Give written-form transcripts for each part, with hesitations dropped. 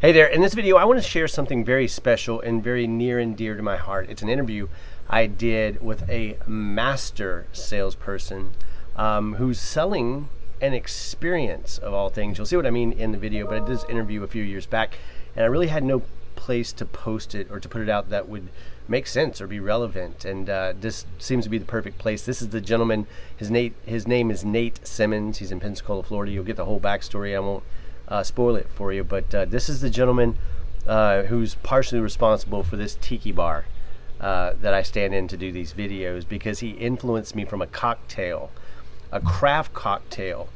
Hey there, in this video I want to share something very special and very near and dear to my heart. It's an interview I did with a master salesperson who's selling an experience of all things. You'll see what I mean in the video, but I did this interview a few years back and I really had no place to post it or to put it out that would make sense or be relevant, and this seems to be the perfect place. This is the gentleman, his name is Nate Simmons. He's in Pensacola, Florida. You'll get the whole backstory. I won't spoil it for you, but this is the gentleman who's partially responsible for this tiki bar that I stand in to do these videos, because he influenced me from a craft cocktail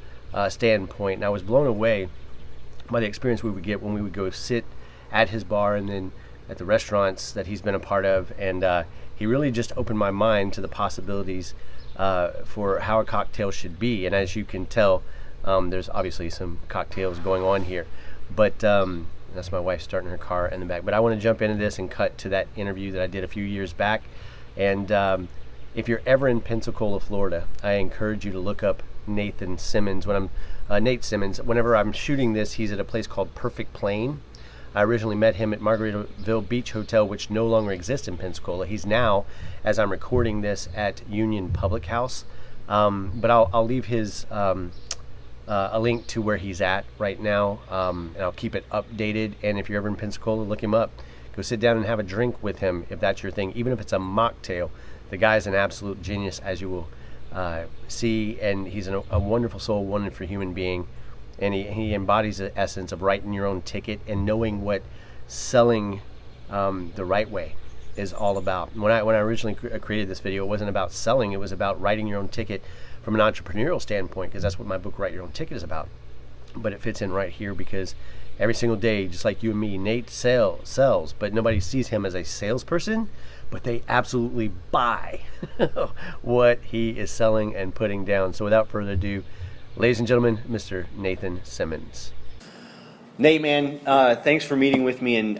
standpoint, and I was blown away by the experience we would get when we would go sit at his bar and then at the restaurants that he's been a part of, and he really just opened my mind to the possibilities for how a cocktail should be. And as you can tell, there's obviously some cocktails going on here, but that's my wife starting her car in the back. But I want to jump into this and cut to that interview that I did a few years back. And if you're ever in Pensacola, Florida, I encourage you to look up Nathan Simmons. Nate Simmons, whenever I'm shooting this, he's at a place called Perfect Plane. I originally met him at Margaritaville Beach Hotel, which no longer exists in Pensacola. He's now, as I'm recording this, at Union Public House. But I'll leave his a link to where he's at right now, and I'll keep it updated. And if you're ever in Pensacola, look him up. Go sit down and have a drink with him if that's your thing, even if it's a mocktail. The guy's an absolute genius, as you will see, and he's a wonderful soul, wonderful human being, and he embodies the essence of writing your own ticket and knowing what selling the right way is all about. When I originally created this video, it wasn't about selling, it was about writing your own ticket from an entrepreneurial standpoint, because that's what my book Write Your Own Ticket is about. But it fits in right here because every single day, just like you and me, Nate sells, but nobody sees him as a salesperson, but they absolutely buy what he is selling and putting down. So without further ado, ladies and gentlemen, Mr. Nathan Simmons. Nate, man, thanks for meeting with me, and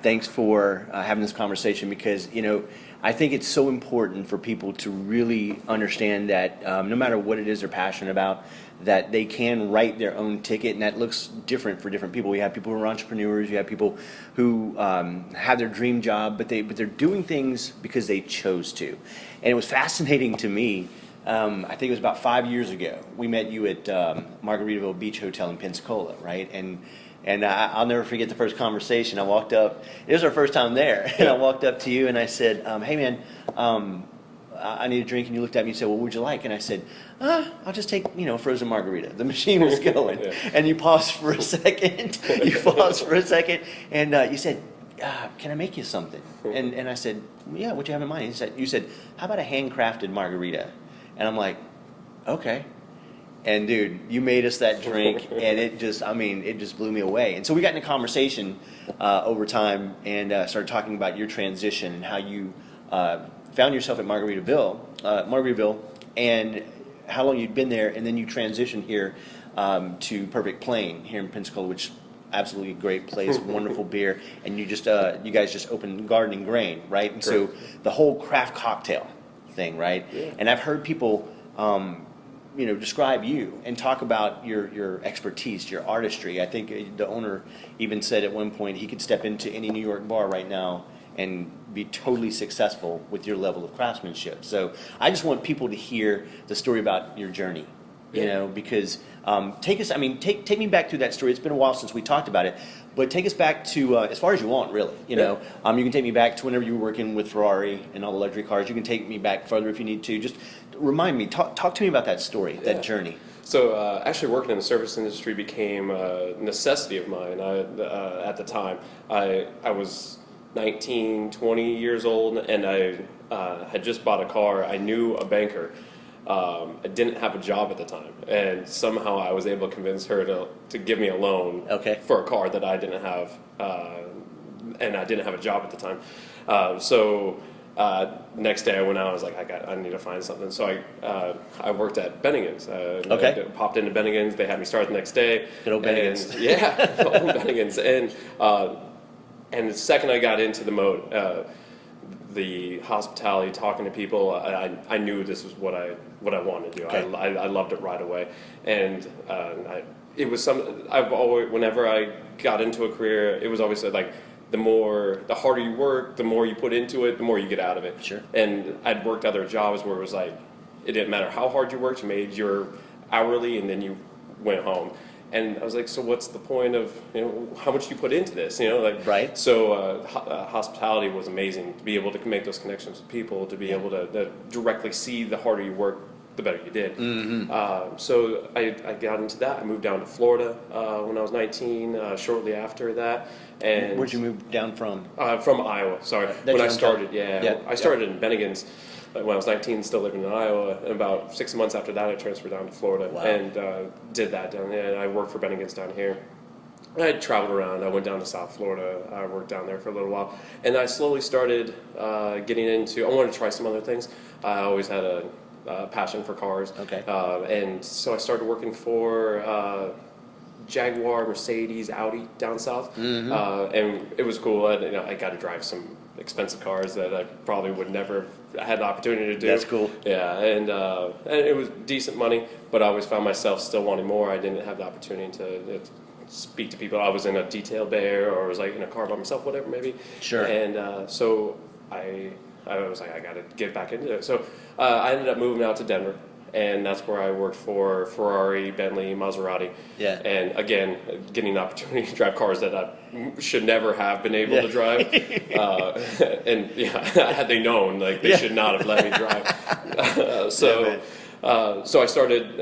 thanks for having this conversation, because, you know, I think it's so important for people to really understand that no matter what it is they're passionate about, that they can write their own ticket, and that looks different for different people. We have people who are entrepreneurs, you have people who have their dream job, but they're doing things because they chose to. And it was fascinating to me. I think it was about 5 years ago. We met you at Margaritaville Beach Hotel in Pensacola, right? And I'll never forget the first conversation. I walked up. It was our first time there, and I walked up to you and I said, "Hey, man, I need a drink." And you looked at me and said, "Well, what would you like?" And I said, "I'll just take, a frozen margarita." The machine was going, yeah. And you paused for a second. And you said, "Can I make you something?" And I said, "Yeah, what do you have in mind?" You said, "How about a handcrafted margarita?" And I'm like, "Okay." And dude, you made us that drink, and it just blew me away. And so we got in a conversation over time, and started talking about your transition and how you found yourself at Margaritaville, and how long you'd been there, and then you transitioned here to Perfect Plane here in Pensacola, which absolutely great place, wonderful beer, and you guys just opened Garden and Grain, right? And so the whole craft cocktail thing, right? Yeah. And I've heard people describe you and talk about your expertise, your artistry. I think the owner even said at one point he could step into any New York bar right now and be totally successful with your level of craftsmanship. So I just want people to hear the story about your journey, because take me back through that story. It's been a while since we talked about it, but take us back to as far as you want, really. You can take me back to whenever you were working with Ferrari and all the luxury cars. You can take me back further if you need to. Just remind me, talk to me about that story, that journey. So actually working in the service industry became a necessity of mine. At the time, I was 19, 20 years old, and I had just bought a car. I knew a banker. I didn't have a job at the time, and somehow I was able to convince her to give me a loan for a car that I didn't have, and I didn't have a job at the time. Next day I went out. I was like, I need to find something. So I worked at Bennigan's. I popped into Bennigan's. They had me start the next day. Good old Bennigan's. Yeah, old Bennigan's. And the second I got into the mode, the hospitality, talking to people, I knew this was what I wanted to do. I loved it right away, and I it was I've always, whenever I got into a career, it was always like the harder you work, the more you put into it, the more you get out of it. Sure. And I'd worked other jobs where it was like, it didn't matter how hard you worked, you made your hourly and then you went home. And I was like, so what's the point of, how much you put into this, like, Right. So hospitality was amazing, to be able to make those connections with people, to be able to directly see the harder you work, the better you did. So I got into that. I moved down to Florida when I was 19, shortly after that. And Where'd you move down from? From Iowa, sorry. When I started, I started in Bennigan's when I was 19, still living in Iowa. And about 6 months after that, I transferred down to Florida. Wow. And did that down there. And I worked for Bennigan's down here. I traveled around. I went down to South Florida. I worked down there for a little while. And I slowly started getting into, I wanted to try some other things. I always had a passion for cars. Okay. And so I started working for Jaguar, Mercedes, Audi down south. And it was cool. I got to drive some expensive cars that I probably would never have had the opportunity to do. That's cool. Yeah, and it was decent money, but I always found myself still wanting more. I didn't have the opportunity to speak to people. I was in a detail bay or was like in a car by myself, whatever, maybe. Sure. And so I was like, I got to get back into it. So I ended up moving out to Denver, and that's where I worked for Ferrari, Bentley, Maserati. Yeah. And again, getting the opportunity to drive cars that I should never have been able to drive. And had they known, like they should not have let me drive. So I started.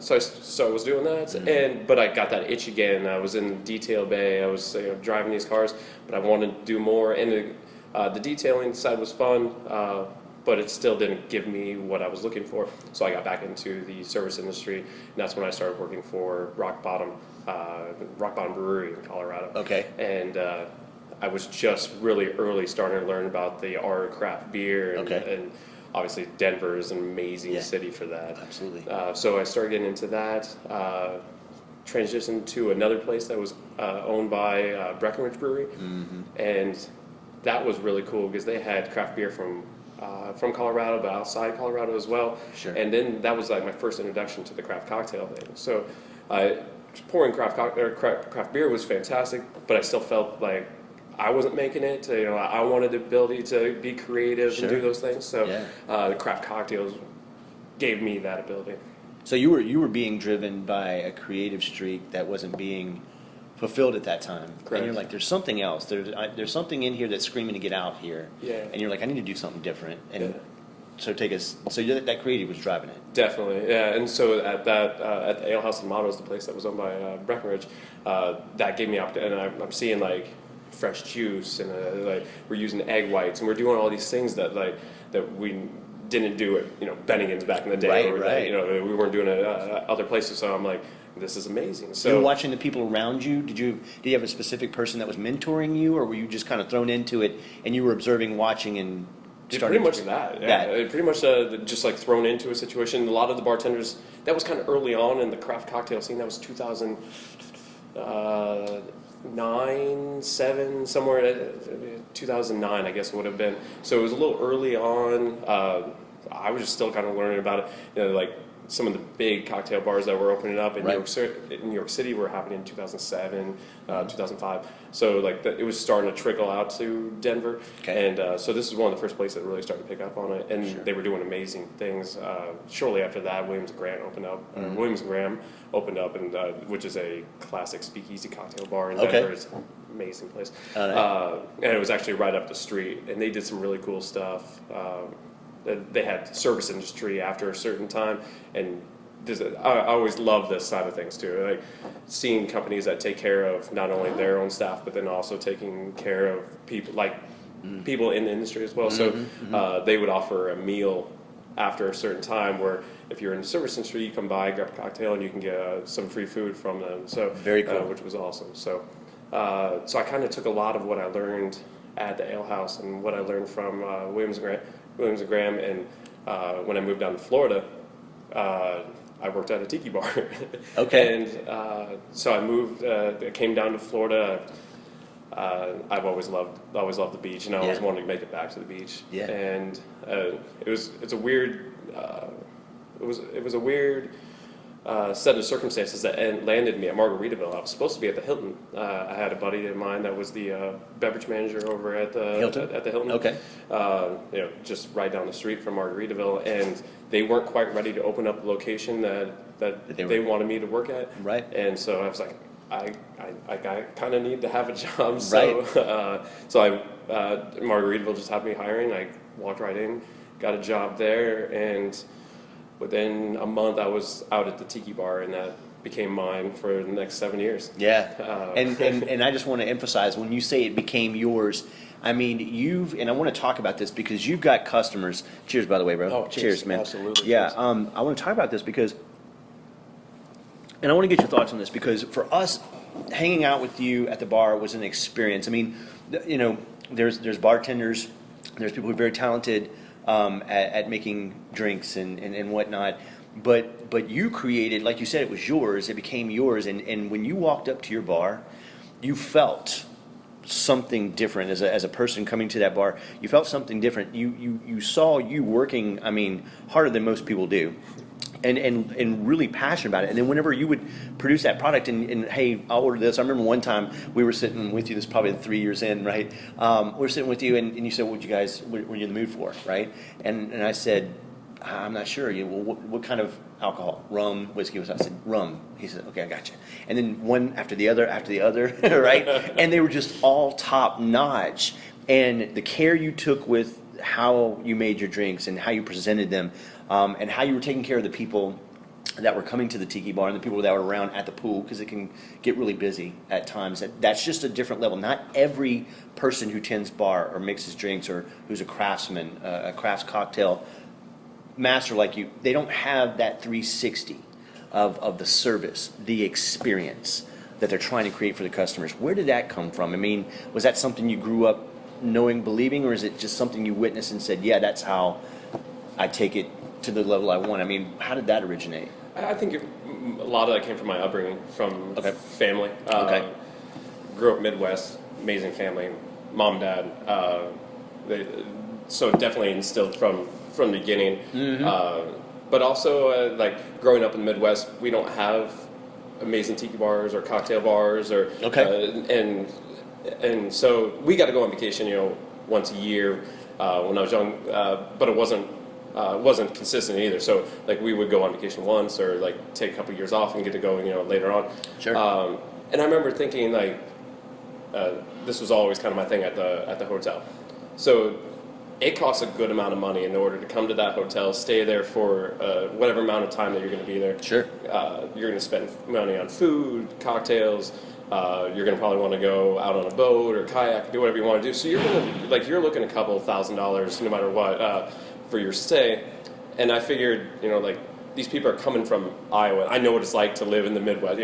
So I was doing that, but I got that itch again. I was in detail bay. I was driving these cars, but I wanted to do more. And the detailing side was fun, but it still didn't give me what I was looking for. So I got back into the service industry, and that's when I started working for Rock Bottom Brewery in Colorado. Okay. And I was just really early starting to learn about the art of craft beer, and obviously Denver is an amazing city for that. Absolutely. So I started getting into that. Transitioned to another place that was owned by Breckenridge Brewery, and that was really cool because they had craft beer from Colorado, but outside Colorado as well. Sure. And then that was like my first introduction to the craft cocktail thing. So pouring craft beer was fantastic, but I still felt like I wasn't making it. I wanted the ability to be creative and do those things. So the craft cocktails gave me that ability. So you were being driven by a creative streak that wasn't being fulfilled at that time. Correct. And you're like, there's something else. There's something in here that's screaming to get out here. Yeah. And you're like, I need to do something different. And so that creative was driving it. Definitely, yeah. And so at the Ale House and Mottos, the place that was owned by Breckenridge, that gave me opportunity. And I'm seeing like fresh juice, and like we're using egg whites, and we're doing all these things that we didn't do at Bennigan's back in the day. Right. We weren't doing it other places. So I'm like, this is amazing. So you were watching the people around you. Did you have a specific person that was mentoring you, or were you just kind of thrown into it and you were observing, watching, and pretty much that. Yeah. Pretty much just like thrown into a situation. A lot of the bartenders, that was kind of early on in the craft cocktail scene. That was 2009, 7, somewhere 2009, I guess it would have been. So it was a little early on. I was just still kind of learning about it. Like some of the big cocktail bars that were opening up in New York City were happening in 2007, 2005. So like it was starting to trickle out to Denver. Okay. And so this is one of the first places that really started to pick up on it. And they were doing amazing things. Shortly after that, Williams and Graham opened up. Williams and Graham opened up, and which is a classic speakeasy cocktail bar in Denver. It's an amazing place. And it was actually right up the street. And they did some really cool stuff. They had service industry after a certain time, and I always love this side of things too. Like seeing companies that take care of not only their own staff, but then also taking care of people people in the industry as well. So they would offer a meal after a certain time where if you're in the service industry, you come by, grab a cocktail, and you can get some free food from them. So very cool, which was awesome. So I kind of took a lot of what I learned at the Ale House and what I learned from Williams and Graham, and when I moved down to Florida, I worked at a tiki bar. Okay. And so I moved, I came down to Florida. I've always loved the beach, and I always wanted to make it back to the beach. Yeah. And it was a weird set of circumstances that landed me at Margaritaville. I was supposed to be at the Hilton. I had a buddy of mine that was the beverage manager over at the Hilton? At the Hilton. Okay. Just right down the street from Margaritaville, and they weren't quite ready to open up a location that they wanted me to work at. Right. And so I was like, I kind of need to have a job. So Margaritaville just had me hiring. I walked right in, got a job there, and within a month, I was out at the Tiki Bar, and that became mine for the next 7 years. Yeah, and I just want to emphasize, when you say it became yours, I mean, and I want to talk about this because you've got customers. Cheers, by the way, bro. Oh, cheers, man. Absolutely. Yeah, I want to talk about this because, and I want to get your thoughts on this, because for us, hanging out with you at the bar was an experience. I mean, there's bartenders, there's people who are very talented at making drinks and whatnot. But you created, like you said, it was yours. It became yours. And when you walked up to your bar, you felt something different as a person coming to that bar. You felt something different. You saw you working, I mean, harder than most people do. And really passionate about it. And then whenever you would produce that product and hey, I'll order this. I remember one time we were sitting with you, this is probably 3 years in, right? We were sitting with you and you said, what were you in the mood for, right? And I said, I'm not sure. What kind of alcohol? Rum, whiskey? I said, rum. He said, okay, I got you. And then one after the other, right? And they were just all top notch. And the care you took with how you made your drinks and how you presented them, and how you were taking care of the people that were coming to the Tiki Bar and the people that were around at the pool, because it can get really busy at times. That's just a different level. Not every person who tends bar or mixes drinks or who's a craftsman, a crafts cocktail master like you, they don't have that 360 of the service, the experience that they're trying to create for the customers. Where did that come from? I mean, was that something you grew up knowing, believing, or is it just something you witnessed and said, yeah, that's how I take it to the level I want? I mean, how did that originate? I think a lot of that came from my upbringing, from family. Grew up Midwest, amazing family, mom, dad. So definitely instilled from the beginning. Mm-hmm. But also, like growing up in the Midwest, we don't have amazing tiki bars or cocktail bars, or and so we got to go on vacation, once a year when I was young. But it wasn't consistent either. So like we would go on vacation once, or like take a couple years off and get to go, later on. Sure. And I remember thinking like this was always kind of my thing at the hotel. So it costs a good amount of money in order to come to that hotel, stay there for whatever amount of time that you're going to be there. Sure. You're going to spend money on food, cocktails. You're going to probably want to go out on a boat or kayak, do whatever you want to do. So you're looking a couple $1,000s no matter what for your stay. And I figured, these people are coming from Iowa. I know what it's like to live in the Midwest.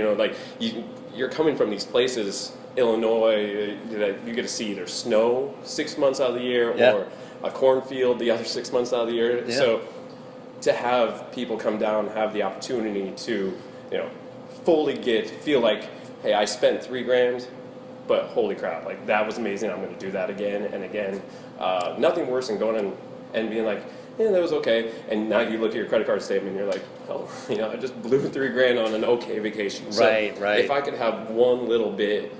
You're coming from these places, Illinois, that you get to see either snow 6 months out of the year or a cornfield the other 6 months out of the year. Yeah. So to have people come down and have the opportunity to, fully feel like, hey, I spent $3,000, but holy crap, like that was amazing. I'm going to do that again and again. Nothing worse than going in and being like, yeah, that was okay. And now you look at your credit card statement and you're like, oh, I just blew $3,000 on an okay vacation. So right. If I could have one little bit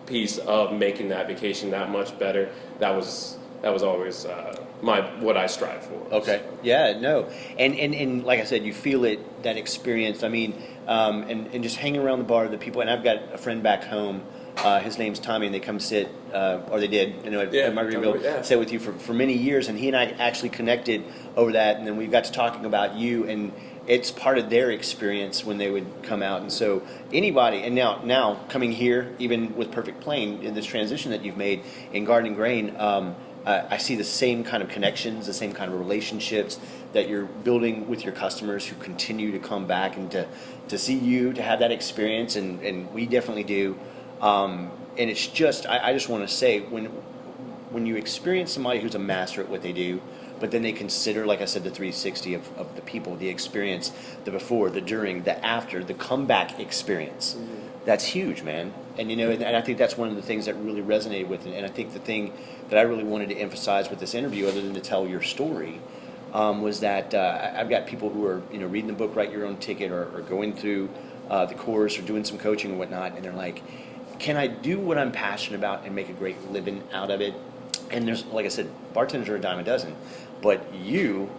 piece of making that vacation that much better, that was always what I strive for. Okay. Yeah. No. And like I said, you feel it, that experience. I mean, and just hanging around the bar, the people. And I've got a friend back home. His name's Tommy, and they come sit, or they did, at Margaritaville, sit with you for many years. And he and I actually connected over that, and then we got to talking about you, and it's part of their experience when they would come out. And so anybody, and now coming here, even with Perfect Plain, in this transition that you've made in Garden and Grain, I see the same kind of connections, the same kind of relationships that you're building with your customers who continue to come back and to see you, to have that experience, and we definitely do. And it's just, I just want to say, when you experience somebody who's a master at what they do, but then they consider, like I said, the 360 of the people, the experience, the before, the during, the after, the comeback experience. Mm-hmm. That's huge, man. And and I think that's one of the things that really resonated with it. And I think the thing that I really wanted to emphasize with this interview, other than to tell your story, was that I've got people who are reading the book Write Your Own Ticket, or going through the course, or doing some coaching and whatnot, and they're like, can I do what I'm passionate about and make a great living out of it? And there's, like I said, bartenders are a dime a dozen, but you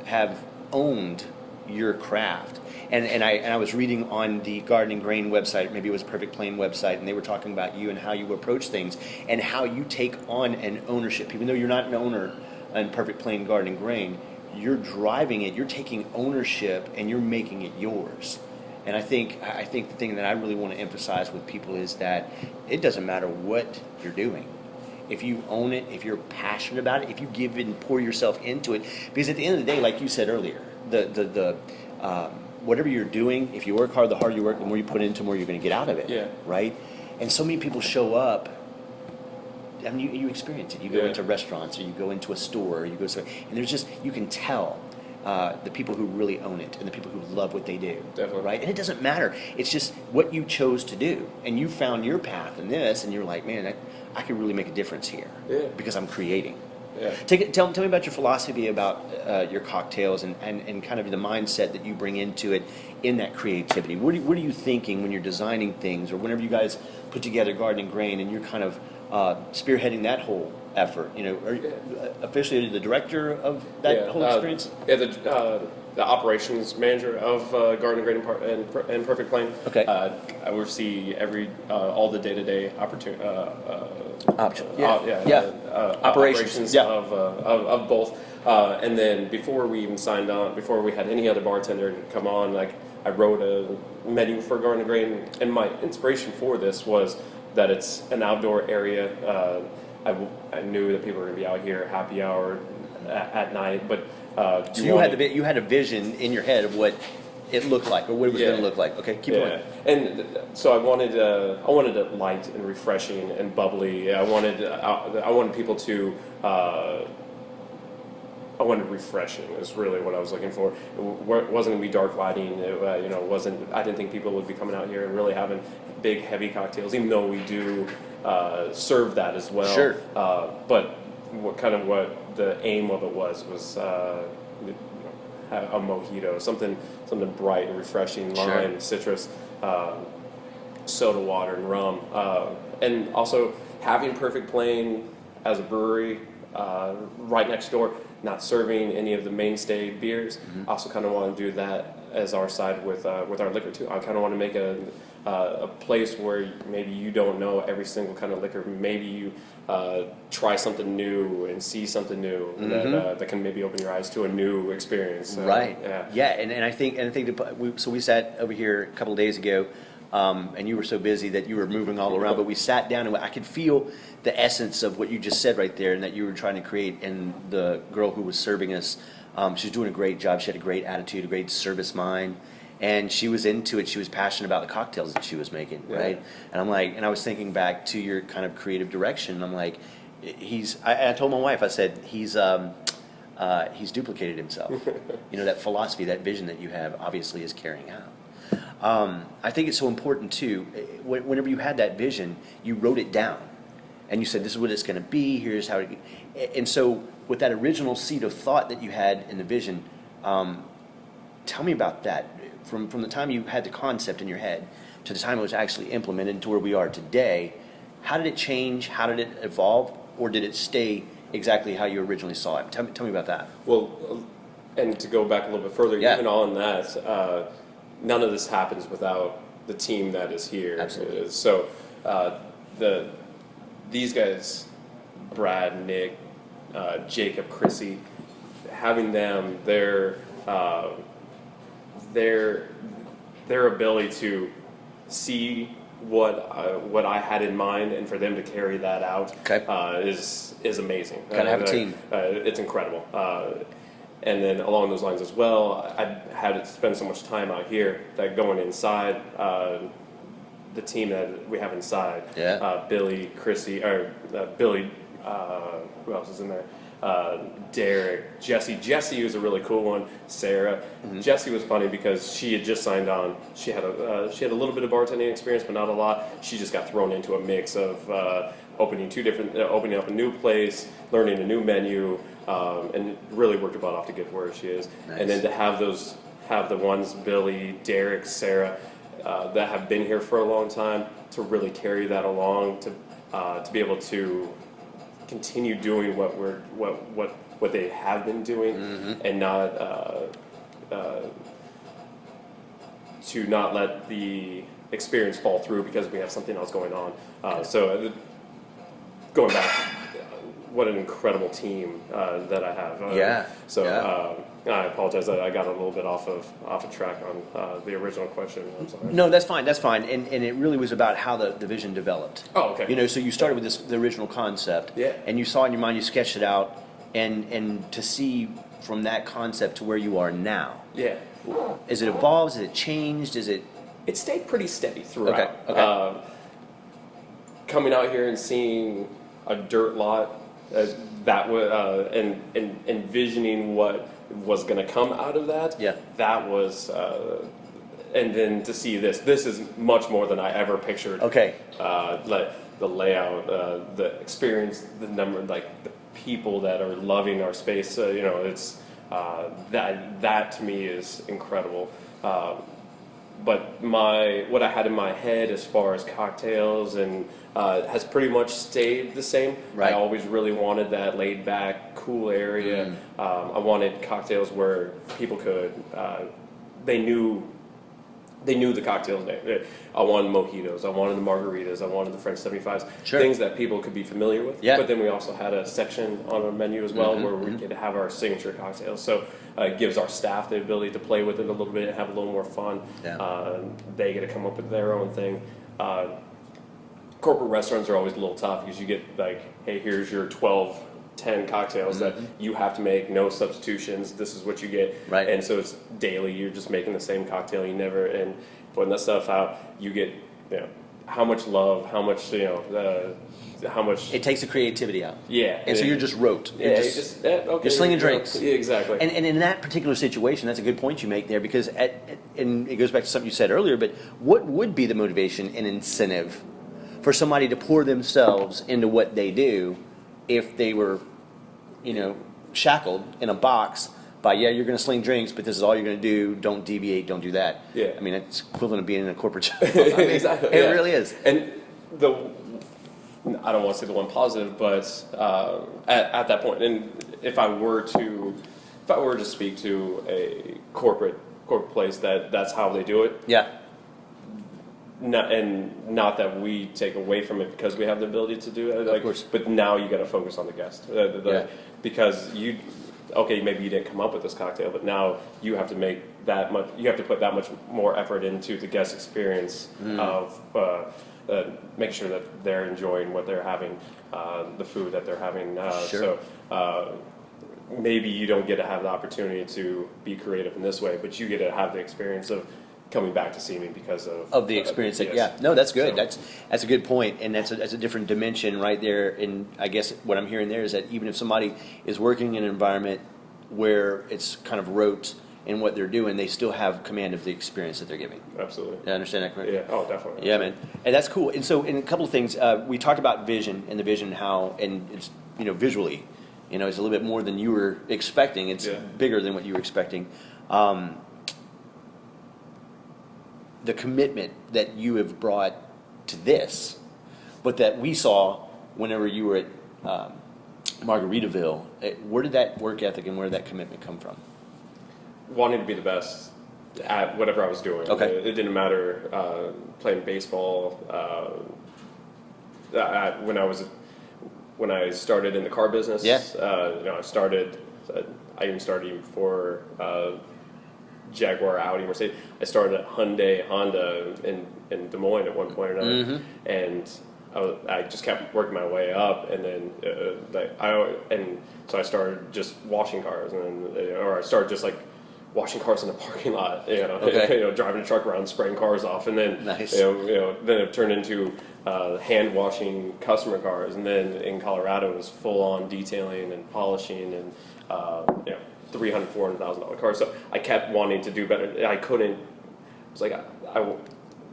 have owned your craft. And I was reading on the Garden and Grain website, maybe it was Perfect Plain website, and they were talking about you and how you approach things and how you take on an ownership. Even though you're not an owner in Perfect Plain Garden and Grain, you're driving it, you're taking ownership, and you're making it yours. And I think the thing that I really want to emphasize with people is that it doesn't matter what you're doing. If you own it, if you're passionate about it, if you give and pour yourself into it, because at the end of the day, like you said earlier, the whatever you're doing, if you work hard, the harder you work, the more you put into, the more you're going to get out of it. Yeah. Right? And so many people show up. I mean, you experience it. You go into restaurants, or you go into a store, or you go somewhere, and there's just, you can tell the people who really own it and the people who love what they do. Definitely. Right? And it doesn't matter. It's just what you chose to do. And you found your path in this, and you're like, man, I can really make a difference here. Yeah. Because I'm creating. Yeah. Tell me about your philosophy about your cocktails, and kind of the mindset that you bring into it in that creativity. What are you thinking when you're designing things, or whenever you guys put together Garden and Grain and you're kind of spearheading that whole effort? Are you officially the director of that whole experience? The operations manager of Garden and Grain and Perfect Plain. Okay. I oversee all the day-to-day operations of both. And then before we even signed on, before we had any other bartender come on, like, I wrote a menu for Garden and Grain, and my inspiration for this was that it's an outdoor area. I knew that people were going to be out here happy hour at night, but so you had a vision in your head of what it looked like, or what it was going to look like. Okay, keep going. And so I wanted it light and refreshing and bubbly. I wanted people to. I wanted refreshing is really what I was looking for. It wasn't going to be dark lighting. It wasn't. I didn't think people would be coming out here and really having big, heavy cocktails, even though we do serve that as well. Sure. But what the aim of it was a mojito, something bright and refreshing, lime, citrus, soda water, and rum, and also having Perfect Plain as a brewery right next door, not serving any of the mainstay beers. Mm-hmm. I also kind of want to do that as our side with our liquor too. I kind of want to make a place where maybe you don't know every single kind of liquor. Maybe you try something new and see something new that can maybe open your eyes to a new experience. Right. Yeah. And I think we sat over here a couple of days ago, and you were so busy that you were moving all around, but we sat down and I could feel the essence of what you just said right there, and that you were trying to create. And the girl who was serving us, she was doing a great job. She had a great attitude, a great service mind. And she was into it. She was passionate about the cocktails that she was making, right? And I'm like, and I was thinking back to your kind of creative direction. And I'm like, I told my wife, I said, he's duplicated himself. That philosophy, that vision that you have, obviously is carrying out. I think it's so important too. Whenever you had that vision, you wrote it down, and you said, "This is what it's going to be. Here's how." And so, with that original seed of thought that you had in the vision, tell me about that. From the time you had the concept in your head to the time it was actually implemented to where we are today, how did it change? How did it evolve? Or did it stay exactly how you originally saw it? Tell me about that. Well, and to go back a little bit further, even on that, none of this happens without the team that is here. Absolutely. So these guys, Brad, Nick, Jacob, Chrissy, having them, their ability to see what I had in mind, and for them to carry that out is amazing. Gotta have a team. It's incredible. And then along those lines as well, I had to spend so much time out here that going inside the team that we have inside, Billy, Chrissy, or Billy, who else is in there? Derek, Jesse. Jesse was a really cool one. Sarah. Mm-hmm. Jesse was funny because she had just signed on. She had a little bit of bartending experience, but not a lot. She just got thrown into a mix of opening opening up a new place, learning a new menu, and really worked her butt off to get to where she is. Nice. And then to have the ones, Billy, Derek, Sarah, that have been here for a long time, to really carry that along, to be able to continue doing what they have been doing, and not to not let the experience fall through because we have something else going on. So going back, what an incredible team that I have. I apologize. I got a little bit off of track on the original question. I'm sorry. No, that's fine. That's fine. And it really was about how the vision developed. Oh, okay. You know, so you started with the original concept. Yeah. And you saw it in your mind, you sketched it out, and to see from that concept to where you are now. Yeah. Is it evolved? Is it changed? Is it? It stayed pretty steady throughout. Okay. Coming out here and seeing a dirt lot, and envisioning what was going to come out of that. Yeah. That was, and then to see this is much more than I ever pictured. Okay. Like the layout, the experience, the number, like the people that are loving our space. It's that to me is incredible. But what I had in my head as far as cocktails and has pretty much stayed the same. Right. I always really wanted that laid back, cool area. I wanted cocktails where people could, they knew the cocktails name. I wanted mojitos, I wanted the margaritas, I wanted the French 75s, Sure. things that people could be familiar with. Yeah. But then we also had a section on our menu as well where we could have our signature cocktails. So it gives our staff the ability to play with it a little bit and have a little more fun. Yeah. They get to come up with their own thing. Corporate restaurants are always a little tough because you get like, hey, here's your 10 cocktails that you have to make, no substitutions, this is what you get. Right. And so it's daily, you're just making the same cocktail, and putting that stuff out, you get, how much love, how much, how much. It takes the creativity out. Yeah. And so you're just rote. Yeah, You're slinging drinks. Yeah, exactly. And in that particular situation, that's a good point you make there, because and it goes back to something you said earlier, but what would be the motivation and incentive for somebody to pour themselves into what they do if they were, shackled in a box by, you're going to sling drinks, but this is all you're going to do, don't deviate, don't do that. Yeah. I mean, it's equivalent of being in a corporate job. Exactly. It really is. And I don't want to say the one positive, but at that point, and if I were to speak to a corporate place that's how they do it. Yeah. Not that we take away from it because we have the ability to do it. Of course. But now you got to focus on the guest. Because maybe you didn't come up with this cocktail, but now you have to put that much more effort into the guest experience of making sure that they're enjoying what they're having, the food that they're having. Sure. So maybe you don't get to have the opportunity to be creative in this way, but you get to have the experience of coming back to see me because of the experience. Yes. No, that's good. So, that's a good point, and that's a different dimension right there. And I guess what I'm hearing there is that even if somebody is working in an environment where it's kind of rote in what they're doing, they still have command of the experience that they're giving. Absolutely. I understand that correctly. Yeah. Oh, definitely. Yeah, man, and that's cool. And so, in a couple of things, we talked about vision and the vision how, and it's visually, it's a little bit more than you were expecting. It's bigger than what you were expecting. The commitment that you have brought to this, but that we saw whenever you were at Margaritaville, where did that work ethic and where did that commitment come from? Wanting to be the best at whatever I was doing. Okay. It didn't matter playing baseball. When I started in the car business, I even started before Jaguar, Audi, Mercedes. I started at Hyundai, Honda in Des Moines at one point or another, and I just kept working my way up, and then so I started just washing cars, or I started just like washing cars in the parking lot, driving a truck around, spraying cars off, and then Nice. Then it turned into hand washing customer cars, and then in Colorado it was full on detailing and polishing and $300,000, $400,000 cars. So I kept wanting to do better. I couldn't. It's like I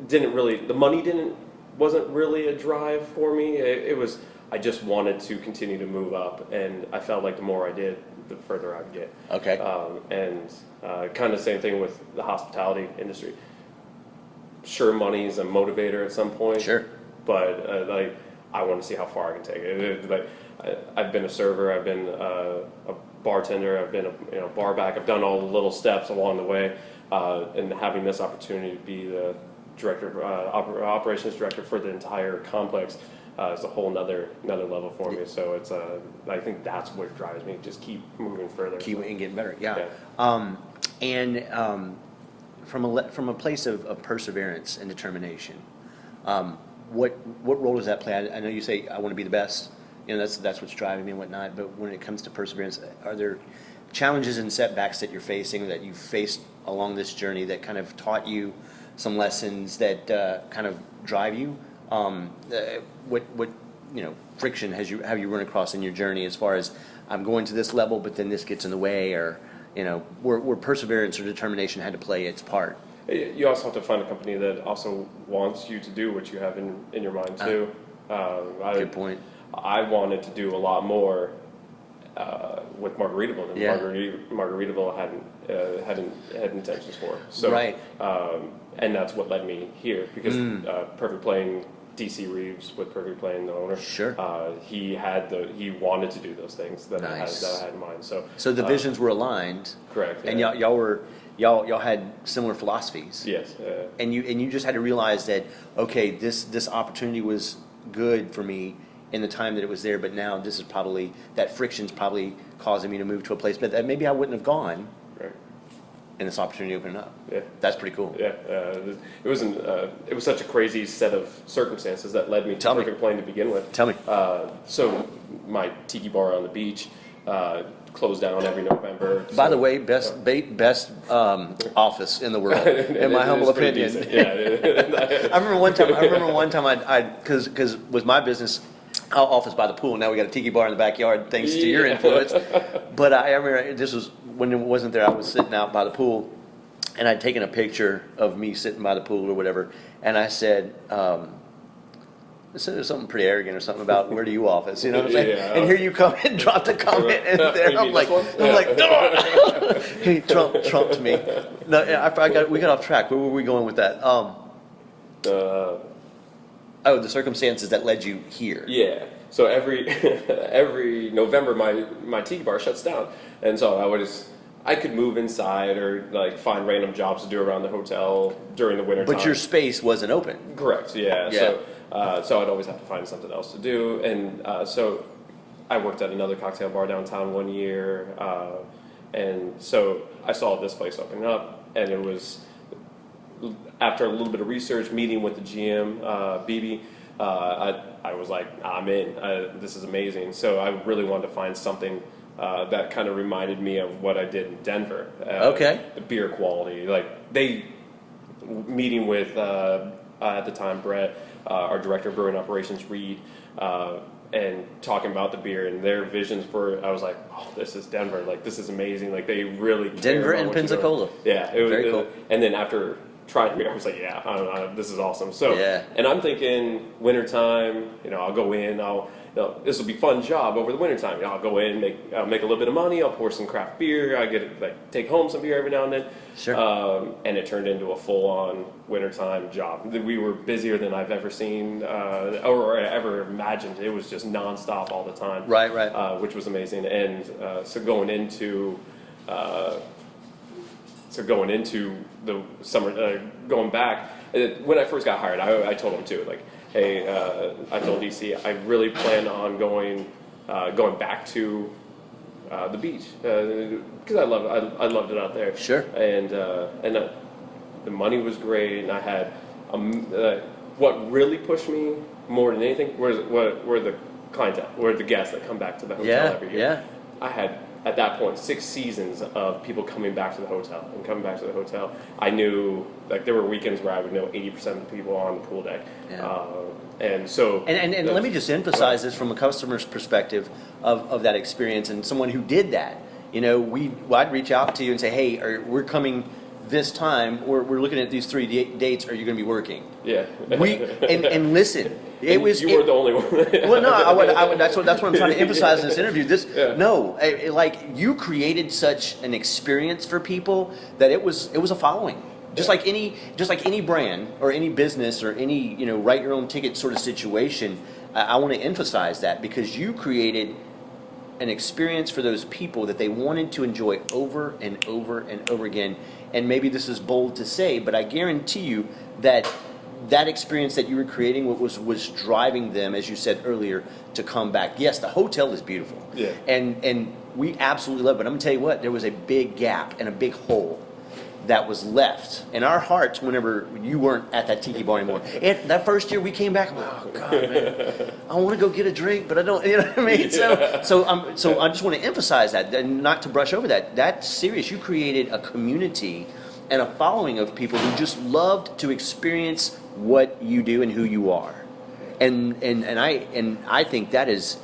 didn't really. The money didn't wasn't really a drive for me. It was, I just wanted to continue to move up, and I felt like the more I did, the further I'd get. Okay. And kind of same thing with the hospitality industry. Sure, money is a motivator at some point. Sure. But like, I want to see how far I can take it. Like, I've been a server, I've been a bartender, I've been a bar back. I've done all the little steps along the way, and having this opportunity to be the director, operations director for the entire complex is a whole another level for me. So it's I think that's what drives me. Just keep moving further. Keep and getting better. Yeah. From a place of perseverance and determination, what role does that play? I know you say I want to be the best. That's what's driving me and whatnot. But when it comes to perseverance, are there challenges and setbacks that you're facing, that you've faced along this journey, that kind of taught you some lessons that kind of drive you? What friction have you run across in your journey, as far as I'm going to this level, but then this gets in the way, or where perseverance or determination had to play its part? You also have to find a company that also wants you to do what you have in your mind too. Good point. I wanted to do a lot more with Margaritaville than Margaritaville had intentions for. So, right. And that's what led me here, because Perfect Playing, DC Reeves with Perfect Playing, the owner. Sure. He wanted to do those things that Nice. I had in mind. So the visions were aligned. Correct. And yeah. y'all had similar philosophies. Yes. And you just had to realize that, okay, this opportunity was good for me in the time that it was there, but now this is probably, that friction's probably causing me to move to a place that maybe I wouldn't have gone. Right. And this opportunity opened up. Yeah. That's pretty cool. Yeah. It was such a crazy set of circumstances that led me to Perfect Playing to begin with. Tell me. So my tiki bar on the beach closed down every November. By the way, best office in the world, in my humble opinion. Yeah. I remember one time because with my business, our office by the pool. Now we got a tiki bar in the backyard, thanks to your influence. But I remember this was when it wasn't there. I was sitting out by the pool, and I'd taken a picture of me sitting by the pool or whatever, and I said, there's something pretty arrogant or something about, where do you office? You know what I'm saying? Yeah. And here you come and dropped a comment in there. I'm like, no. He trumped me. No, we got off track. Where were we going with that? The circumstances that led you here. Yeah. So every November, my tiki bar shuts down, and so I could move inside or like find random jobs to do around the hotel during the winter time. But your space wasn't open. Correct. Yeah. So I'd always have to find something else to do, and so I worked at another cocktail bar downtown one year, and so I saw this place opening up, and it was, after a little bit of research, meeting with the GM, BB, I was like, I'm in. This is amazing. So I really wanted to find something that kind of reminded me of what I did in Denver. Okay. The beer quality, meeting with at the time Brett, our director of brewing operations, Reed, and talking about the beer and their visions for. I was like, oh, this is Denver. Like, this is amazing. Like, they really care Denver about and what you're doing. Pensacola. Yeah, it was very cool. And then after trying beer, I was like, yeah, this is awesome. So, yeah. And I'm thinking wintertime. I'll go in. This will be a fun job over the wintertime. I'll go in, make a little bit of money. I'll pour some craft beer. I get take home some beer every now and then. Sure. And it turned into a full-on wintertime job. We were busier than I've ever seen or ever imagined. It was just nonstop all the time. Right. Which was amazing. And so going into the summer, going back, when I first got hired, I told them too, like, hey, I told DC, I really plan on going back to the beach because I loved it out there. Sure. And the money was great, and I had what really pushed me more than anything were the clientele, were the guests that come back to the hotel every year. Yeah. I had, at that point, 6 seasons of people coming back to the hotel. I knew, like, there were weekends where I would know 80% of the people on the pool deck. Yeah. And so... And let me just emphasize this from a customer's perspective of that experience, and someone who did that. I'd reach out to you and say, hey, we're coming this time, we're looking at these 3 dates. Are you going to be working? Yeah. And listen, you weren't the only one. Well, no, that's what I'm trying to emphasize in this interview. Yeah. Like you created such an experience for people that it was a following. Just like any brand or any business or any write your own ticket sort of situation, I want to emphasize that because you created an experience for those people that they wanted to enjoy over and over and over again. And maybe this is bold to say, but I guarantee you that experience that you were creating was driving them, as you said earlier, to come back. Yes, the hotel is beautiful. Yeah. And we absolutely love it. But I'm going to tell you what, there was a big gap and a big hole that was left in our hearts whenever you weren't at that tiki bar anymore. And that first year we came back, I'm like, oh God, man, I want to go get a drink, but I don't, you know what I mean? Yeah. So I just want to emphasize that, and not to brush over that. That's serious. You created a community and a following of people who just loved to experience what you do and who you are. And I think that is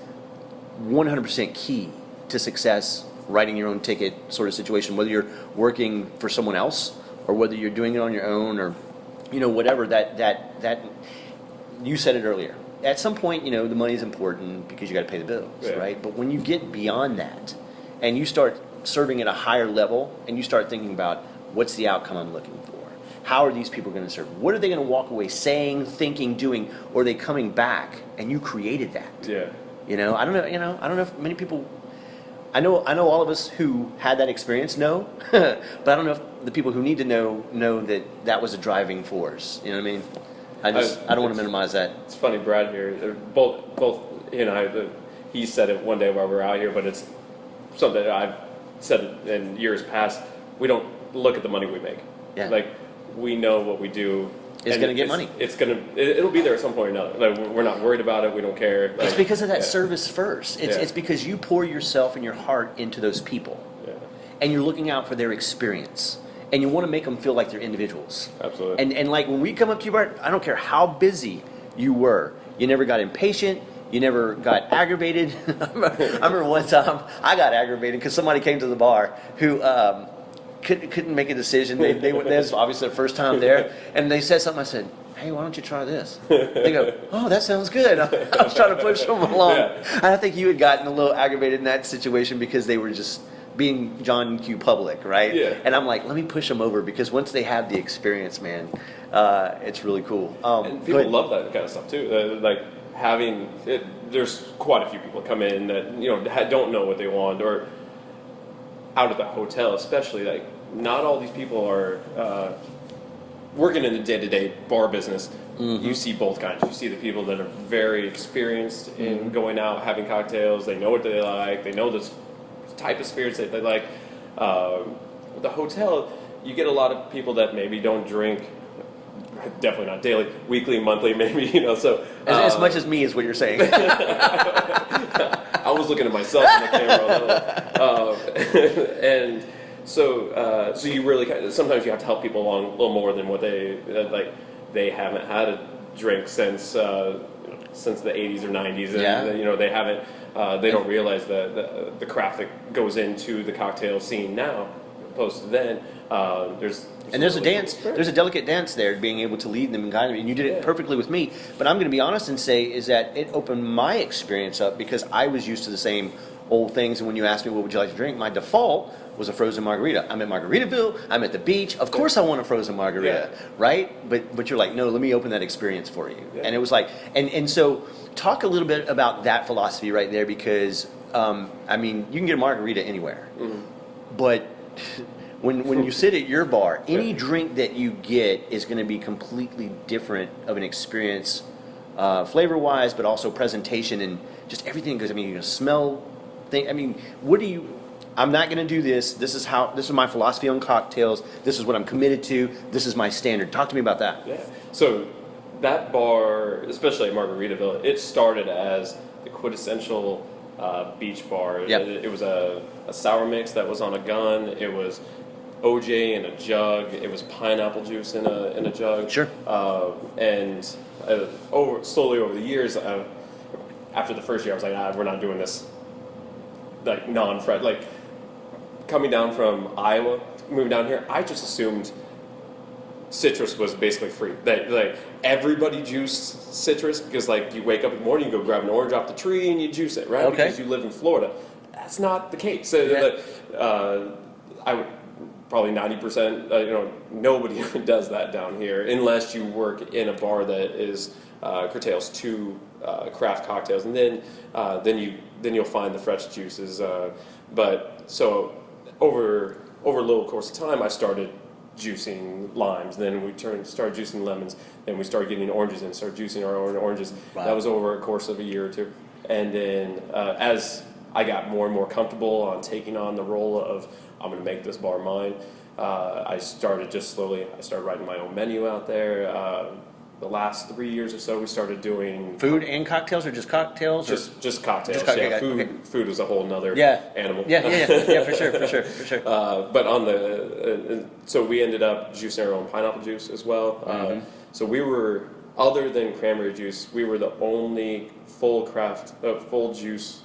100% key to success, writing your own ticket sort of situation, whether you're working for someone else or whether you're doing it on your own or whatever. That you said it earlier. At some point, the money is important because you got to pay the bills, yeah. right? But when you get beyond that and you start serving at a higher level and you start thinking about what's the outcome I'm looking for, how are these people going to serve? What are they going to walk away saying, thinking, doing? Or are they coming back? And you created that. Yeah. I don't know if many people. I know all of us who had that experience know, but I don't know if the people who need to know that was a driving force. You know what I mean? I don't want to minimize that. It's funny, Brad here. Both he and I. He said it one day while we were out here, but it's something that I've said in years past. We don't look at the money we make. Yeah. Like we know what we do. It's going to get money. It'll be there at some point or another. Like, we're not worried about it. We don't care. It's because of that service first. Yeah. It's because you pour yourself and your heart into those people. Yeah. And you're looking out for their experience. And you want to make them feel like they're individuals. Absolutely. And like when we come up to you, Bart, I don't care how busy you were. You never got impatient. You never got aggravated. I remember one time I got aggravated because somebody came to the bar who couldn't make a decision. They was obviously their first time there, and they said something. I said, "Hey, why don't you try this?" They go, "Oh, that sounds good." I was trying to push them along. Yeah. And I think you had gotten a little aggravated in that situation because they were just being John Q. Public, right? Yeah. And I'm like, let me push them over because once they have the experience, man, it's really cool. And people love that kind of stuff too. Like having it, there's quite a few people that come in that don't know what they want, or out at the hotel especially. Like not all these people are working in the day-to-day bar business. Mm-hmm. You see both kinds. You see the people that are very experienced in going out, having cocktails. They know what they like. They know the type of spirits that they like. The hotel, you get a lot of people that maybe don't drink. Definitely not daily, weekly, monthly, maybe. So as much as me is what you're saying. I was looking at myself in the camera, and so you really sometimes you have to help people along a little more than what they like. They haven't had a drink since the 80s or 90s, and they haven't. They don't realize the craft that goes into the cocktail scene now, opposed to then. There's a dance. There's a delicate dance there, being able to lead them and guide them. And you did it perfectly with me. But I'm going to be honest and say is that it opened my experience up because I was used to the same old things. And when you asked me what would you like to drink, my default was a frozen margarita. I'm at Margaritaville. I'm at the beach. Of course I want a frozen margarita, right? But you're like, no, let me open that experience for you. Yeah. And it was like, and so talk a little bit about that philosophy right there because, you can get a margarita anywhere. Mm-hmm. But when you sit at your bar, any drink that you get is going to be completely different of an experience, flavor-wise, but also presentation and just everything. Because you're going to smell things. What do you? I'm not going to do this. This is my philosophy on cocktails. This is what I'm committed to. This is my standard. Talk to me about that. Yeah. So that bar, especially at Margaritaville, it started as the quintessential beach bar. Yep. It was a sour mix that was on a gun. It was OJ in a jug. It was pineapple juice in a jug. Sure. Slowly over the years, after the first year, I was like, we're not doing this. Like non-fresh, like coming down from Iowa to moving down here, I just assumed citrus was basically free. That like everybody juiced citrus because like you wake up in the morning, you go grab an orange off the tree and you juice it, right? Okay. Because you live in Florida. That's not the case. So, I would probably 90%. Nobody does that down here unless you work in a bar that is curtails to craft cocktails, and then you'll find the fresh juices. But so over a little course of time, I started juicing limes. Then we started juicing lemons. Then we started getting oranges and started juicing our own oranges. Wow. That was over a course of a year or two. And then as I got more and more comfortable on taking on the role of I'm going to make this bar mine, I started just slowly. I started writing my own menu out there. The last 3 years or so, we started doing Food and cocktails, or just cocktails? just cocktails. Just Food is a whole nother animal. Yeah, for sure. But on so we ended up juicing our own pineapple juice as well. So we were, other than cranberry juice, we were the only full juice,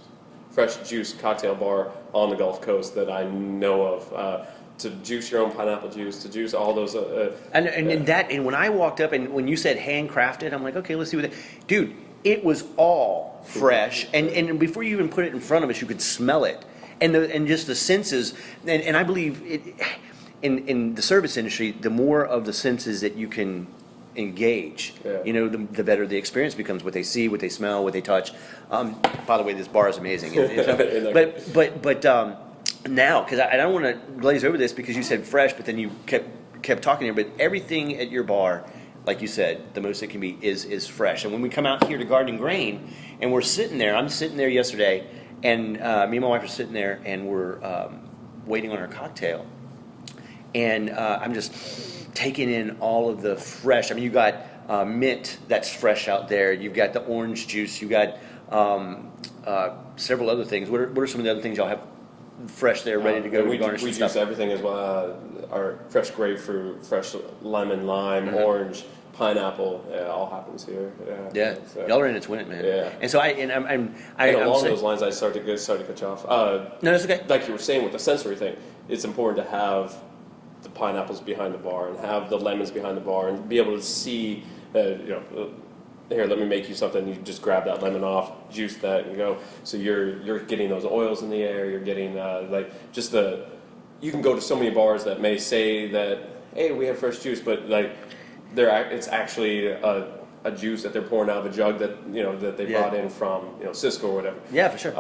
fresh juice cocktail bar on the Gulf Coast that I know of. To juice your own pineapple juice, to juice all those. And when I walked up and when you said handcrafted, I'm like, okay, let's see what dude, it was all fresh. And before you even put it in front of us, you could smell it. And just the senses, and I believe in the service industry, the more of the senses that you can engage, the better the experience becomes. What they see, what they smell, what they touch. By the way, this bar is amazing. But now, because I don't want to glaze over this because you said fresh, but then you kept talking here. But everything at your bar, like you said, the most it can be is fresh. And when we come out here to Garden and Grain, and we're sitting there, I'm sitting there yesterday, and me and my wife are sitting there, and we're waiting on our cocktail, and I'm just taking in all of the fresh. I mean, you got mint that's fresh out there. You've got the orange juice. You got several other things. What are some of the other things y'all have fresh there, ready to go? We juice everything as well. Our fresh grapefruit, fresh lemon, lime, orange, pineapple, all happens here. So. Y'all are in it to win it, man. Yeah. And so along those lines, I started to cut you off. No, that's okay. Like you were saying with the sensory thing, it's important to have the pineapples behind the bar and have the lemons behind the bar and be able to see, here, let me make you something. You just grab that lemon off, juice that, and go. So you're getting those oils in the air. You're getting you can go to so many bars that may say that, hey, we have fresh juice, but like it's actually a juice that they're pouring out of a jug that they brought in from Cisco or whatever. Yeah, for sure.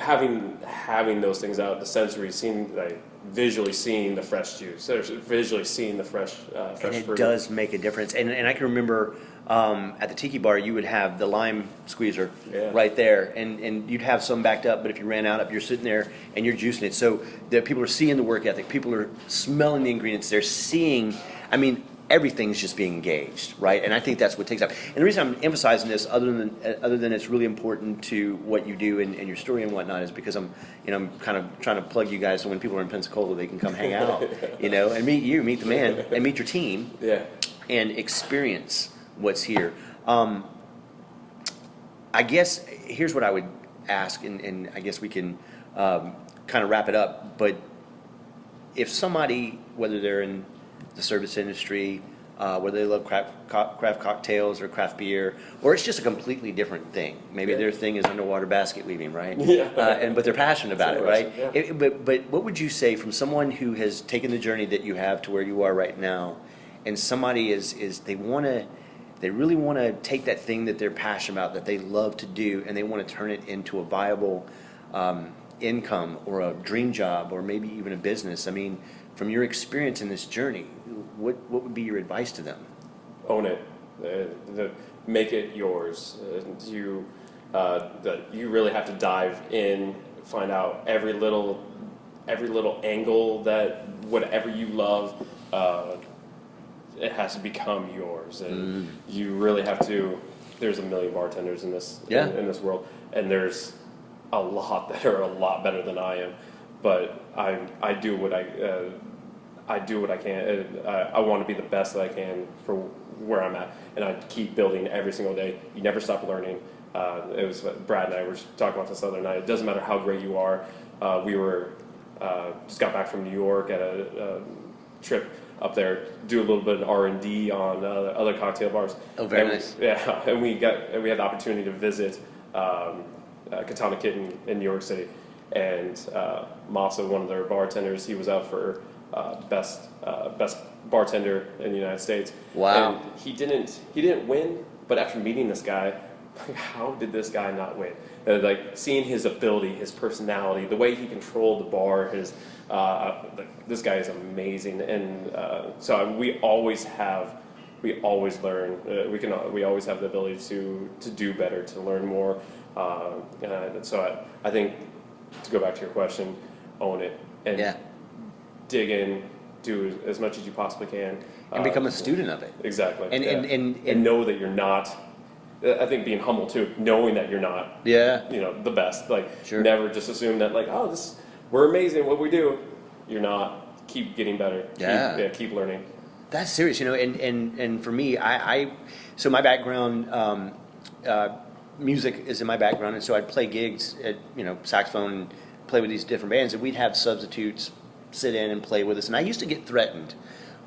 Having those things out, the sensory, visually seeing the fresh juice, visually seeing the fresh and it fruit. does make a difference. And I can remember at the Tiki Bar, you would have the lime squeezer right there, and you'd have some backed up, but if you ran out, you're sitting there and you're juicing it. So that people are seeing the work ethic, people are smelling the ingredients, they're seeing, everything's just being engaged, right? And I think that's what takes up. And the reason I'm emphasizing this, other than it's really important to what you do and your story and whatnot, is because I'm kind of trying to plug you guys so when people are in Pensacola, they can come hang out, and meet the man, and meet your team, and experience what's here. I guess here's what I would ask, and I guess we can kind of wrap it up. But if somebody, whether they're in the service industry, whether they love craft cocktails or craft beer, or it's just a completely different thing. Maybe their thing is underwater basket weaving, right? But they're passionate about it, right? Yeah. But what would you say from someone who has taken the journey that you have to where you are right now, and somebody is they really want to take that thing that they're passionate about, that they love to do, and they want to turn it into a viable income or a dream job or maybe even a business? From your experience in this journey, what would be your advice to them? Own it. Make it yours. You really have to dive in, find out every little angle that whatever you love, it has to become yours, and you really have to. There's a million bartenders in this in this world, and there's a lot that are a lot better than I am, but I do what I can. I want to be the best that I can for where I'm at, and I keep building every single day. You never stop learning. It was Brad and I were talking about this the other night. It doesn't matter how great you are. We were just got back from New York at a trip up there, do a little bit of R&D on other cocktail bars. Oh, very and, nice. Yeah, and we had the opportunity to visit Katana Kitten in New York City, and Masa, one of their bartenders, he was out for best bartender in the United States. Wow. And he didn't win, but after meeting this guy, like, how did this guy not win? Like seeing his ability, his personality, the way he controlled the bar, this guy is amazing, and so we always learn. We always have the ability to do better, to learn more. So I think, to go back to your question, own it and dig in, do as much as you possibly can, and become a student of it. Exactly, and know that you're not. I think being humble too, knowing that you're not, the best. Like, never just assume that, like, oh, we're amazing at what we do. You're not. Keep getting better. Keep learning. That's serious, and for me, so my background, music is in my background, and so I'd play gigs at, saxophone, and play with these different bands, and we'd have substitutes sit in and play with us, and I used to get threatened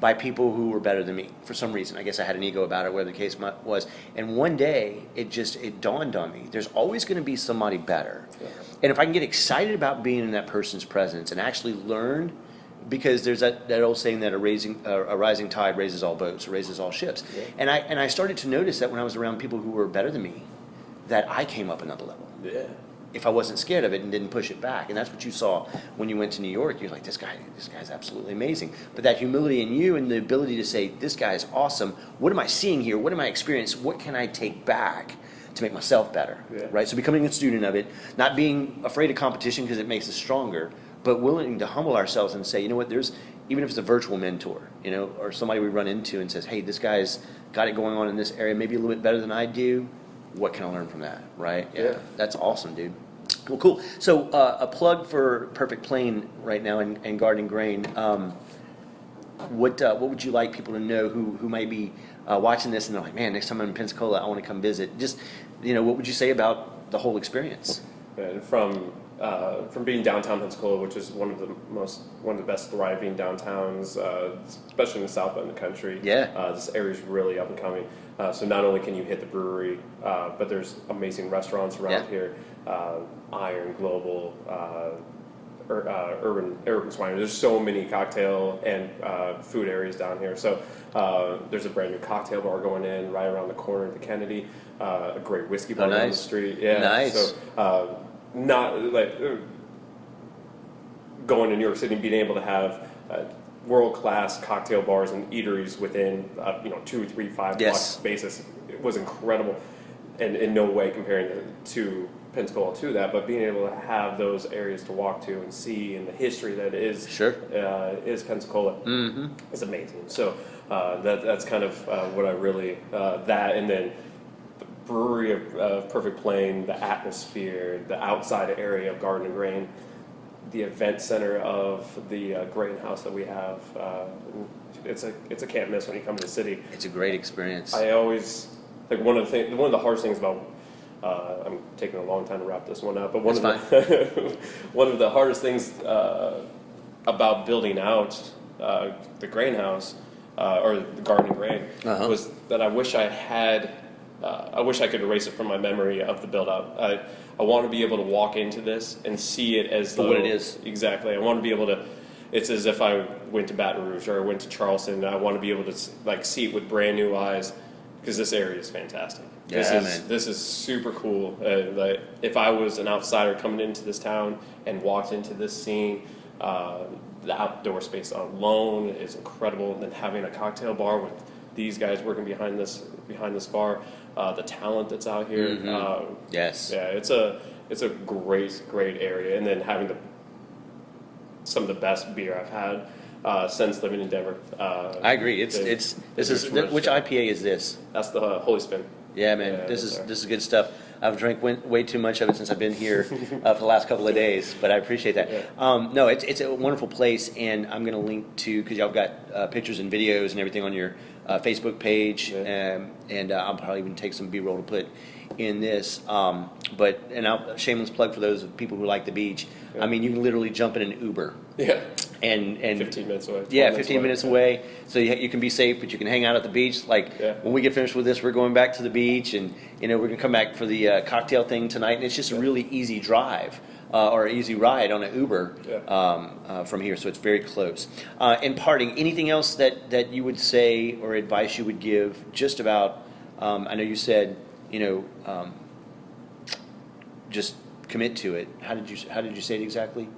by people who were better than me for some reason. I guess I had an ego about it, whatever the case was. And one day, it dawned on me, there's always going to be somebody better. Yeah. And if I can get excited about being in that person's presence and actually learn, because there's that old saying that a rising tide raises all boats, or raises all ships. Yeah. And I started to notice that when I was around people who were better than me, that I came up another level. Yeah. If I wasn't scared of it and didn't push it back. And that's what you saw when you went to New York. You're like, this guy's absolutely amazing. But that humility in you and the ability to say, this guy is awesome. What am I seeing here? What am I experiencing? What can I take back to make myself better? Yeah. Right? So becoming a student of it, not being afraid of competition because it makes us stronger, but willing to humble ourselves and say, you know what, even if it's a virtual mentor, or somebody we run into and says, hey, this guy's got it going on in this area, maybe a little bit better than I do. What can I learn from that, right? Yeah. That's awesome, dude. Well, cool. So a plug for Perfect Plain right now and Garden Grain. What would you like people to know who might be watching this and they're like, man, next time I'm in Pensacola, I want to come visit. Just, what would you say about the whole experience? And from being downtown Pensacola, which is one of the best thriving downtowns, especially in the south end of the country. Yeah. This area is really up and coming. So not only can you hit the brewery, but there's amazing restaurants around here. Iron, Global, Urban Swine. There's so many cocktail and food areas down here. So there's a brand new cocktail bar going in right around the corner of the Kennedy. A great whiskey bar down the street. Yeah. Nice. So not like going to New York City and being able to have world-class cocktail bars and eateries within 2, 3, 5 block spaces. It was incredible, and in no way comparing it to Pensacola to that, but being able to have those areas to walk to and see, and the history that is Pensacola is amazing. So that's kind of what I really that, and then the brewery of Perfect Plain, the atmosphere, the outside area of Garden and Grain, the event center of the grain house that we have. It's a can't miss when you come to the city. It's a great experience. I always think one of the hardest things about I'm taking a long time to wrap this one up, but one of the hardest things about building out the grain house or the Garden and Grain was that I wish I could erase it from my memory of the build out. I want to be able to walk into this and see it as what it is. Exactly. I want to be able to. It's as if I went to Baton Rouge or I went to Charleston. I want to be able to see it with brand new eyes, because this area is fantastic. This is super cool. If I was an outsider coming into this town and walked into this scene, the outdoor space alone is incredible. And then having a cocktail bar with these guys working behind this bar, the talent that's out here. It's a great area. And then having some of the best beer I've had since living in Denver. I agree. Which IPA is this? That's the Holy Spin. Yeah, man. This is good stuff. I've drank way too much of it since I've been here for the last couple of days, but I appreciate that. No, it's a wonderful place, and I'm going to link to, because y'all got pictures and videos and everything on your Facebook page, and I'll probably even take some B-roll to put in this. But shameless plug for those people who like the beach. Yeah. I mean, you can literally jump in an Uber. Yeah. And 15 minutes away. Yeah, 20 15 minutes away. So you can be safe, but you can hang out at the beach. Like when we get finished with this, we're going back to the beach, and we're gonna come back for the cocktail thing tonight. And it's just a really easy drive or easy ride on an Uber from here. So it's very close. In parting, anything else that you would say or advice you would give just about? I know you said just commit to it. How did you say it exactly?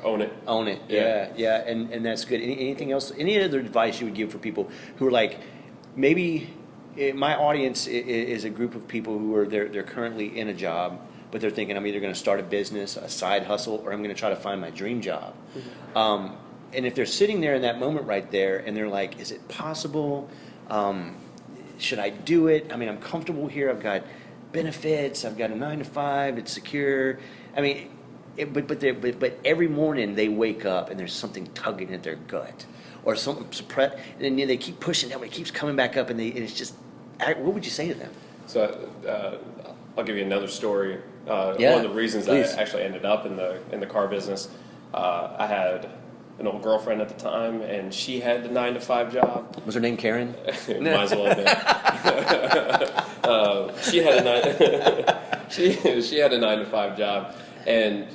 Own it. Own it. Yeah. And that's good. Anything else? Any other advice you would give for people who are like, maybe my audience is a group of people who are they're currently in a job, but they're thinking I'm either going to start a business, a side hustle, or I'm going to try to find my dream job. Mm-hmm. And if they're sitting there in that moment right there, and they're like, is it possible? Should I do it? I mean, I'm comfortable here. I've got benefits. I've got a 9 to 5. It's secure. I mean. But every morning they wake up and there's something tugging at their gut, or something suppressed, and they keep pushing down, but it keeps coming back up, and it's just. What would you say to them? So I'll give you another story. One of the reasons please. I actually ended up in the car business, I had an old girlfriend at the time, and she had the 9 to 5 job. Was her name Karen? Might as well have been. She had a she had a 9 to 5 job, and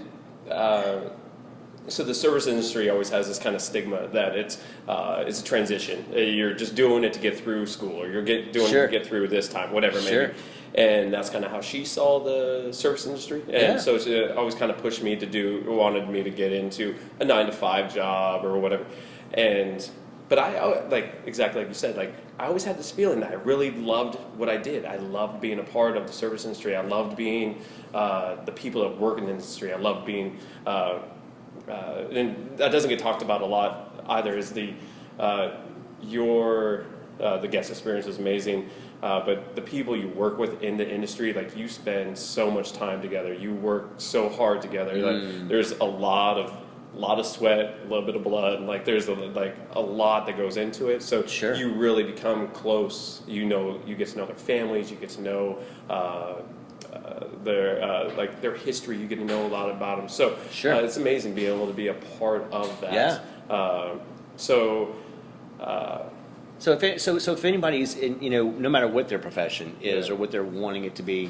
so the service industry always has this kind of stigma that it's a transition. You're just doing it to get through school, or you're doing it to get through this time, whatever it may be. And that's kind of how she saw the service industry. And so she always kind of pushed me wanted me to get into a 9 to 5 job or whatever. But I, like, exactly like you said, like, I always had this feeling that I really loved what I did. I loved being a part of the service industry. I loved being the people that work in the industry. I loved being, and that doesn't get talked about a lot either, is the guest experience is amazing. But the people you work with in the industry, like, you spend so much time together. You work so hard together. Like, there's a lot of sweat, a little bit of blood. Like, there's a lot that goes into it. So you really become close. You get to know their families. You get to know their history. You get to know a lot about them. So it's amazing being able to be a part of that. So if anybody's no matter what their profession is or what they're wanting it to be,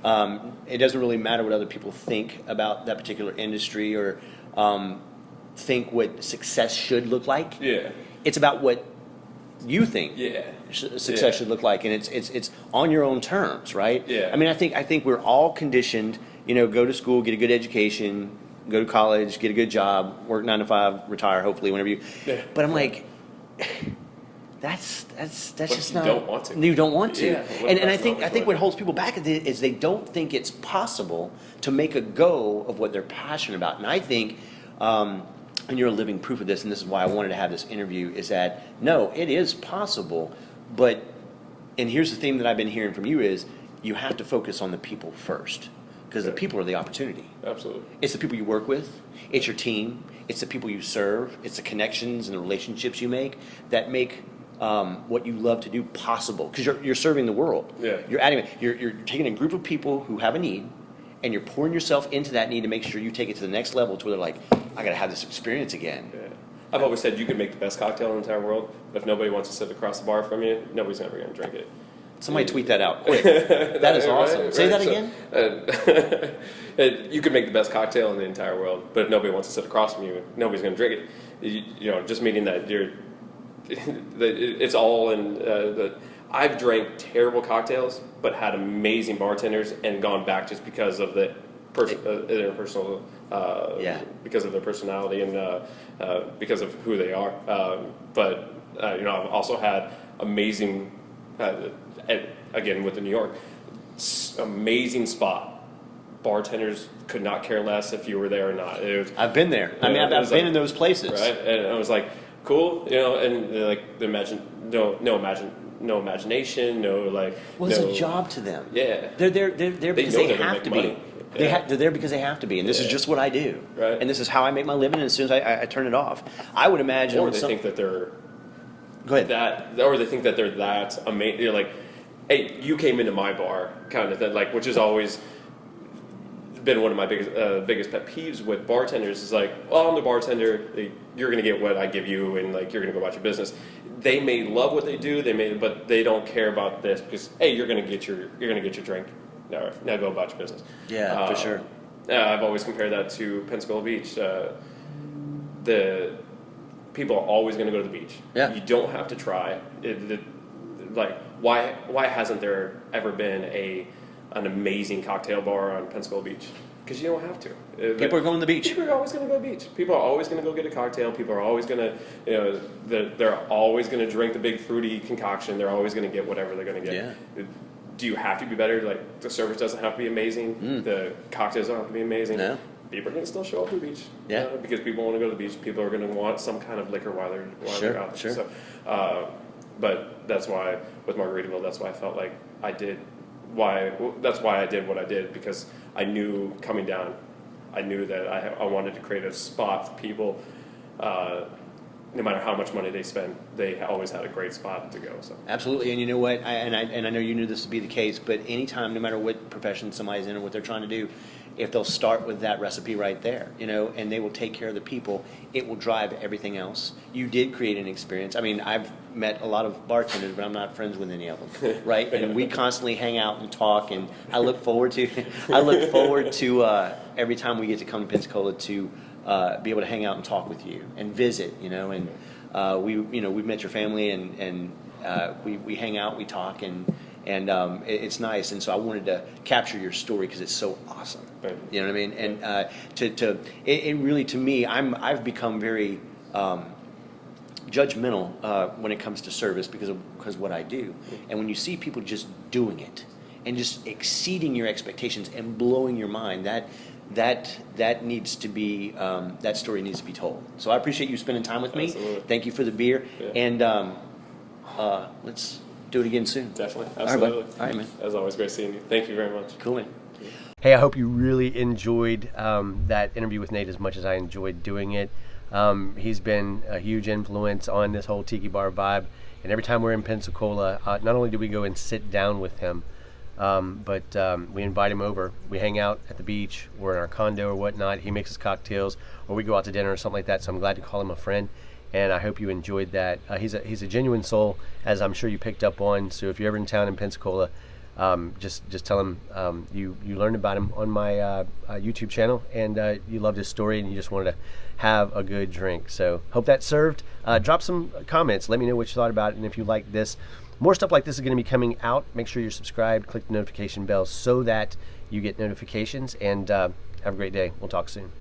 it doesn't really matter what other people think about that particular industry or think what success should look like. Yeah, it's about what you think success should look like, and it's on your own terms, right? Yeah. I mean, I think we're all conditioned. Go to school, get a good education, go to college, get a good job, work 9 to 5, retire hopefully whenever you. Yeah. But I'm like. That's just not. You don't want to. You don't want to. Yeah, and I think what holds people back is they don't think it's possible to make a go of what they're passionate about. And I think, and you're a living proof of this, and this is why I wanted to have this interview, is that no, it is possible, and here's the theme that I've been hearing from you is you have to focus on the people first, because the people are the opportunity. Absolutely. It's the people you work with. It's your team. It's the people you serve. It's the connections and the relationships you make that make what you love to do possible, because you're serving the world. Yeah. You're taking a group of people who have a need, and you're pouring yourself into that need to make sure you take it to the next level, to where they're like, I got to have this experience again. Yeah. I've always said you could make the best cocktail in the entire world, but if nobody wants to sit across the bar from you, nobody's ever going to drink it. Somebody tweet that out quick. That is awesome. Right, Say right. that again. You could make the best cocktail in the entire world, but if nobody wants to sit across from you, nobody's going to drink it. Just meaning that it's all in. I've drank terrible cocktails, but had amazing bartenders, and gone back just because of the interpersonal, because of their personality and because of who they are. But I've also had amazing. Again, with the New York, amazing spot. Bartenders could not care less if you were there or not. I've been there. I've been in those places. Right, and I was like, cool, and like no imagination, no like. Well, it's a job to them. Yeah, they're there because they have to be. Yeah. They're there because they have to be, and this is just what I do. Right. And this is how I make my living. And as soon as I turn it off, I would imagine. Or they think that they're. Go ahead. Or they think that they're that amazing. Like, hey, you came into my bar kind of thing, like, which is always been one of my biggest pet peeves with bartenders is like, oh, I'm the bartender, you're gonna get what I give you, and like you're gonna go about your business. They may love what they do, but they don't care about this because hey, you're gonna get your drink. Now go about your business. Yeah, for sure. I've always compared that to Pensacola Beach. The people are always going to go to the beach. Yeah. You don't have to try. Like, why hasn't there ever been an amazing cocktail bar on Pensacola Beach? Because you don't have to. People are going to the beach. People are always going to go to the beach. People are always going to go get a cocktail. People are always going to, they're always going to drink the big fruity concoction. They're always going to get whatever they're going to get. Yeah. Do you have to be better? Like, the service doesn't have to be amazing. The cocktails don't have to be amazing. No. People are going to still show up to the beach. Yeah. Because people want to go to the beach. People are going to want some kind of liquor while they're out there. Sure. So, but that's why, with Margaritaville, that's why I felt like that's why I did what I did, because I knew coming down, I knew that I wanted to create a spot for people. No matter how much money they spend, they always had a great spot to go. So absolutely, and you know what? I know you knew this to be the case, but anytime, no matter what profession somebody's in or what they're trying to do, if they'll start with that recipe right there, and they will take care of the people, it will drive everything else. You did create an experience. I mean, I've met a lot of bartenders, but I'm not friends with any of them, right? And we constantly hang out and talk, and I look forward to every time we get to come to Pensacola to be able to hang out and talk with you and visit, and we've met your family, and we hang out, we talk, and it's nice. And so I wanted to capture your story because it's so awesome. Right. You know what I mean? And it really, to me, I've become very judgmental when it comes to service because of what I do. And when you see people just doing it and just exceeding your expectations and blowing your mind, that needs to be that story needs to be told. So I appreciate you spending time with me. Absolutely. Thank you for the beer, Yeah. and let's do it again soon. definitely, All right, absolutely. bud. All right, man. As always, great seeing you. Thank you very much. Cool, man. Hey, I hope you really enjoyed that interview with Nate as much as I enjoyed doing it. He's been a huge influence on this whole tiki bar vibe, and every time we're in Pensacola, not only do we go and sit down with him, but we invite him over. We hang out at the beach, we're in our condo or whatnot. He makes us cocktails, or we go out to dinner or something like that. So I'm glad to call him a friend, and I hope you enjoyed that. He's a genuine soul, as I'm sure you picked up on. So if you're ever in town in Pensacola, just tell him you learned about him on my YouTube channel, and you loved his story, and you just wanted to have a good drink. So hope that served. Drop some comments. Let me know what you thought about it, and if you like this. More stuff like this is going to be coming out. Make sure you're subscribed. Click the notification bell so that you get notifications. And have a great day. We'll talk soon.